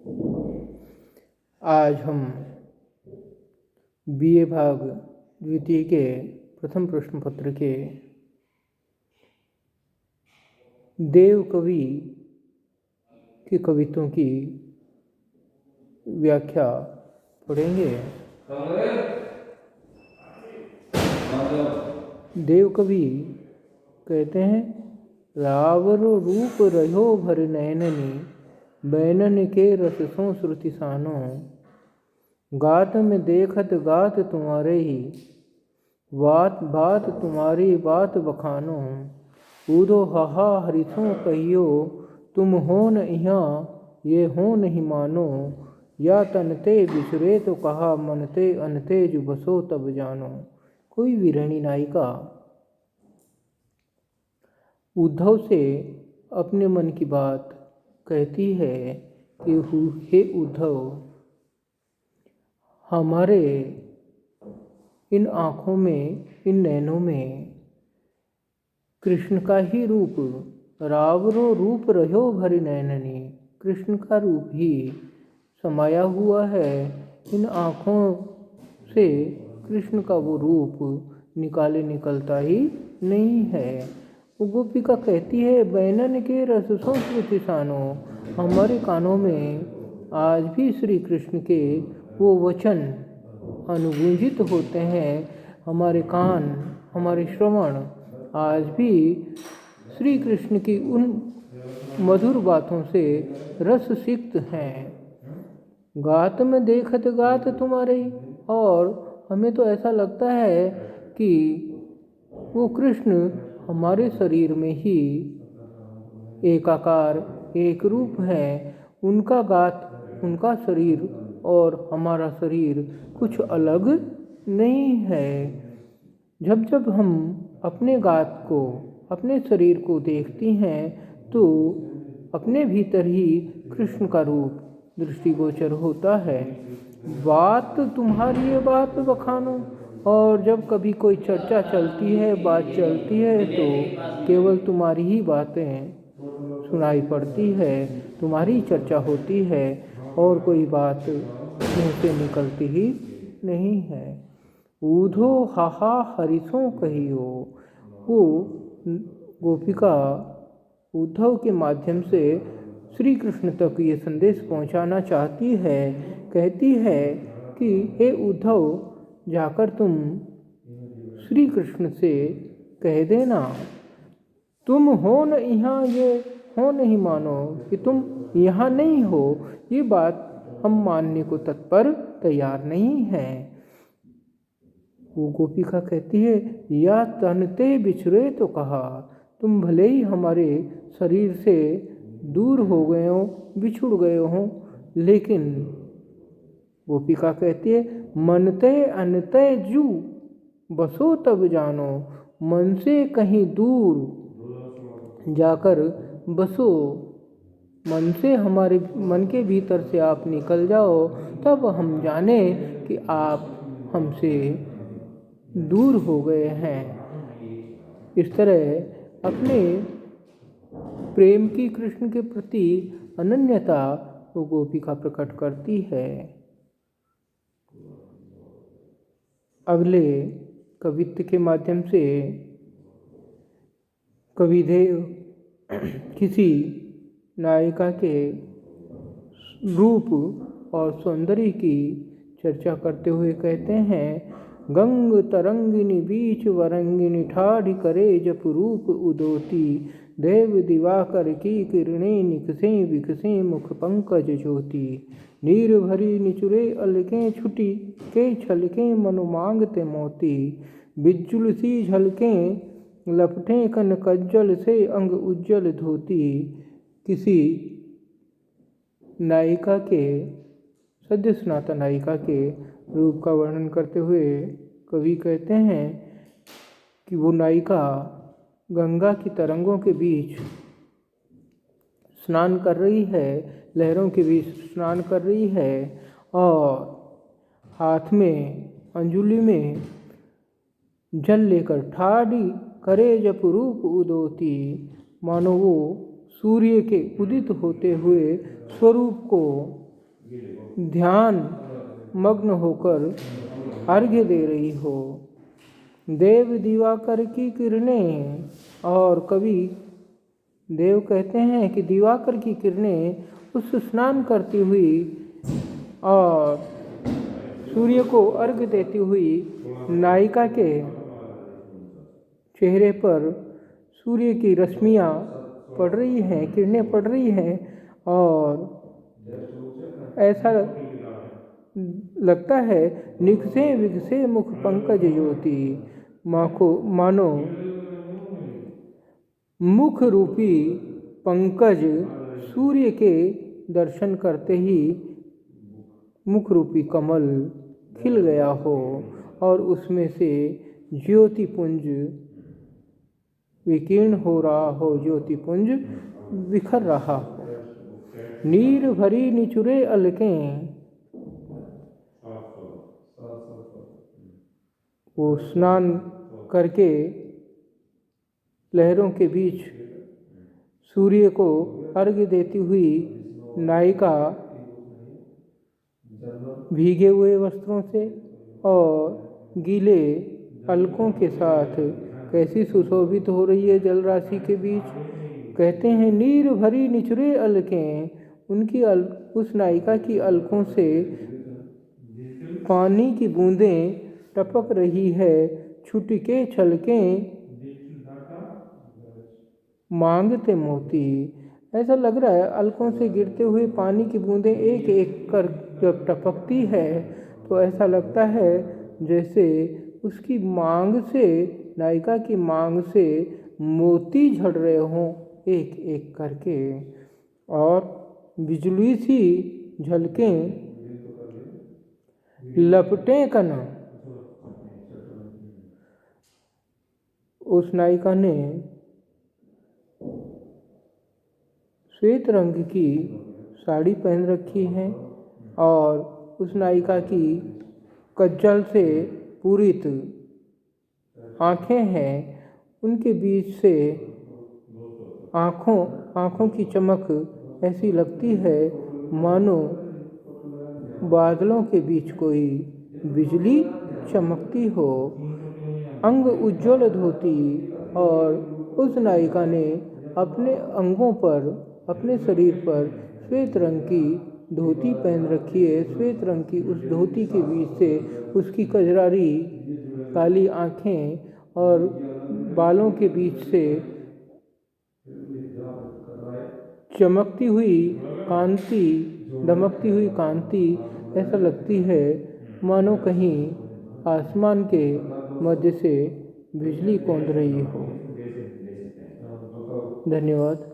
आज हम BA भाग द्वितीय के प्रथम प्रश्न पत्र के देव कवि के कवित्वों की व्याख्या पढ़ेंगे। देव कवि कहते हैं, रावरो रूप रहो भर नैननी, बैनन के रस सो श्रुति सानो, गात में देखत गात तुम्हारे ही, बात बात तुम्हारी बात बखानो, ऊदो हाहा हरिथों कहियो, तुम हो न यहाँ ये हो नहीं मानो, या तनते बिछुरे तो कहा मनते अनते जो बसो तब जानो। कोई वीरणी नायिका उद्धव से अपने मन की बात कहती है कि हे उद्धव, हमारे इन आँखों में, इन नैनों में कृष्ण का ही रूप, रावरो रूप रहो भरी नैननी, कृष्ण का रूप ही समाया हुआ है। इन आँखों से कृष्ण का वो रूप निकलता ही नहीं है। वो गोपिका कहती है, बैनन के रस सो श्रुति सानो, हमारे कानों में आज भी श्री कृष्ण के वो वचन अनुगूंजित होते हैं। हमारे कान, हमारे श्रवण आज भी श्री कृष्ण की उन मधुर बातों से रस सिक्त हैं। गात में देखत गात तुम्हारे, और हमें तो ऐसा लगता है कि वो कृष्ण हमारे शरीर में ही एकाकार एक रूप है। उनका गात, उनका शरीर और हमारा शरीर कुछ अलग नहीं है। जब जब हम अपने गात को, अपने शरीर को देखती हैं तो अपने भीतर ही कृष्ण का रूप दृष्टिगोचर होता है। बात तुम्हारी ये बात बखानो, और जब कभी कोई चर्चा चलती है, बात चलती है, तो केवल तुम्हारी ही बातें सुनाई पड़ती है, तुम्हारी चर्चा होती है और कोई बात मुँह से निकलती ही नहीं है। ऊधो हाहा हरिथों कहियो, वो गोपिका उद्धव के माध्यम से श्री कृष्ण तक ये संदेश पहुंचाना चाहती है। कहती है कि हे उद्धव, जाकर तुम श्री कृष्ण से कह देना, तुम हो न यहाँ ये हो नहीं मानो, कि तुम यहाँ नहीं हो, ये बात हम मानने को तत्पर तैयार नहीं हैं। वो गोपिका कहती है, या तनते बिछुरे तो कहा, तुम भले ही हमारे शरीर से दूर हो गए हो, बिछुड़ गए हो, लेकिन गोपिका कहती है, मनते अनते जू बसो तब जानो, मन से कहीं दूर जाकर बसो, मन से, हमारे मन के भीतर से आप निकल जाओ, तब हम जाने कि आप हमसे दूर हो गए हैं। इस तरह अपने प्रेम की कृष्ण के प्रति अनन्यता वो गोपिका प्रकट करती है। अगले कवित्व के माध्यम से कविदेव किसी नायिका के रूप और सौंदर्य की चर्चा करते हुए कहते हैं, गंग तरंगिनी बीच वरंगिनी ठाढ़ी करे जप रूप उदोती, देव दिवाकर की किरणें निकसे विकसे मुख पंकज ज्योति, नीर भरी निचुरे अलकें छुटी के छलकें मनु मांगते मोती, बिज्जुल सी झलकें लपटें कन कज्जल से अंग उज्जवल धोती। किसी नायिका के, सद्य स्नाता नायिका के रूप का वर्णन करते हुए कवि कहते हैं कि वो नायिका गंगा की तरंगों के बीच स्नान कर रही है, लहरों के बीच स्नान कर रही है, और हाथ में, अंजुलि में जल लेकर ठाढ़ी करे जप रूप उदोती, मानो वो सूर्य के उदित होते हुए स्वरूप को ध्यान मग्न होकर अर्घ्य दे रही हो। देव दिवाकर की किरणें, और कवि देव कहते हैं कि दिवाकर की किरणें उस स्नान करती हुई और सूर्य को अर्घ्य देती हुई नायिका के चेहरे पर सूर्य की रश्मियाँ पड़ रही हैं, किरणें पड़ रही हैं, और ऐसा लगता है निघसे विघसे मुख पंकज ज्योति, मानो मुख रूपी पंकज सूर्य के दर्शन करते ही मुख रूपी कमल खिल गया हो और उसमें से ज्योतिपुंज विकीर्ण हो रहा हो, ज्योतिपुंज बिखर रहा हो। नीर भरी निचुरे अलकें, वो स्नान करके लहरों के बीच सूर्य को अर्घ्य देती हुई नायिका भीगे हुए वस्त्रों से और गीले अलकों के साथ कैसी सुशोभित हो रही है जल राशि के बीच। कहते हैं नीर भरी निचुरे अलकें, उनकी उस नायिका की अलकों से पानी की बूंदें टपक रही है। छुटके छलकें मांगते मोती, ऐसा लग रहा है अलकों से गिरते हुए पानी की बूंदें एक एक कर जब टपकती है तो ऐसा लगता है जैसे उसकी मांग से, नायिका की मांग से मोती झड़ रहे हों एक एक करके, और बिजली सी झलकें लपटें कना। उस नायिका ने श्वेत रंग की साड़ी पहन रखी है और उस नायिका की कज्जल से पूरित आँखें हैं, उनके बीच से आँखों की चमक ऐसी लगती है मानो बादलों के बीच कोई बिजली चमकती हो। अंग उज्ज्वल धोती, और उस नायिका ने अपने अंगों पर, अपने शरीर पर श्वेत रंग की धोती पहन रखी है। श्वेत रंग की उस धोती के बीच से उसकी कजरारी काली आँखें और बालों के बीच से चमकती हुई कांति, दमकती हुई कांति ऐसा लगती है मानो कहीं आसमान के मध्य से बिजली कौंध रही हो। धन्यवाद।